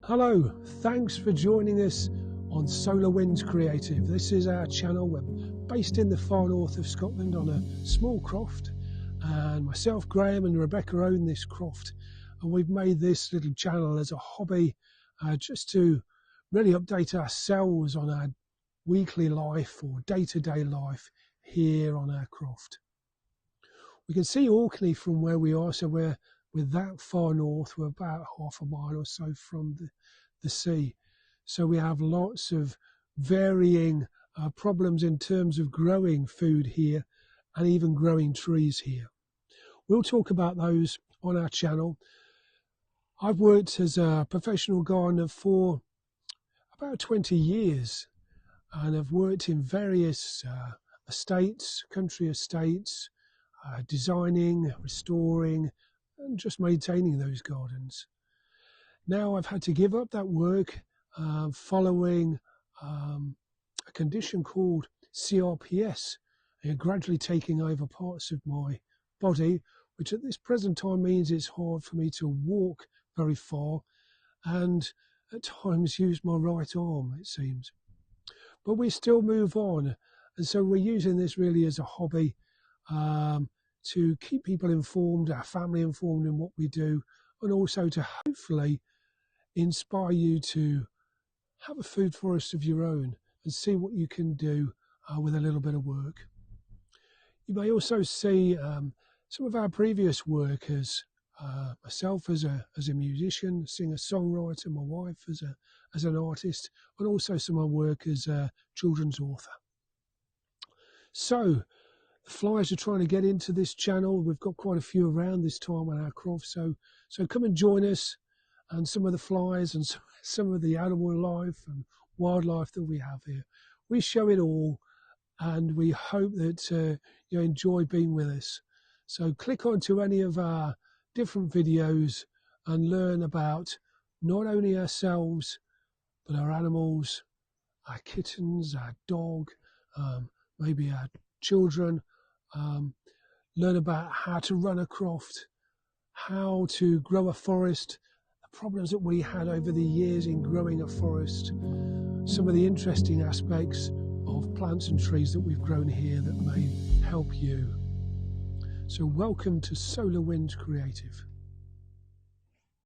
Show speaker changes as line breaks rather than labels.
Hello, thanks for joining us on Solar Winds Creative. This is our channel. We're based in the far north of Scotland on a small croft, and myself, Graham, and Rebecca own this croft, and we've made this little channel as a hobby just to really update ourselves on our weekly life or day-to-day life here on our croft. We can see Orkney from where we are, so we're that far north. We're about half a mile or so from the sea. So we have lots of varying problems in terms of growing food here and even growing trees here. We'll talk about those on our channel. I've worked as a professional gardener for about 20 years, and I've worked in various estates, country estates, designing, restoring, and just maintaining those gardens. Now I've had to give up that work following a condition called CRPS, gradually taking over parts of my body, which at this present time means it's hard for me to walk very far and at times use my right arm, it seems. But we still move on, and so we're using this really as a hobby to keep people informed, our family informed in what we do, and also to hopefully inspire you to have a food forest of your own and see what you can do with a little bit of work. You may also see some of our previous work as myself as a musician, singer-songwriter, my wife as an artist, and also some of my work as a children's author. So the flies are trying to get into this channel. We've got quite a few around this time on our croft, so come and join us, and some of the flies and some of the animal life and wildlife that we have here. We show it all, and we hope that you enjoy being with us. So click onto any of our different videos and learn about not only ourselves, but our animals, our kittens, our dog, maybe our children. Learn about how to run a croft, how to grow a forest, the problems that we had over the years in growing a forest, some of the interesting aspects of plants and trees that we've grown here that may help you. So welcome to Solar Winds Creative.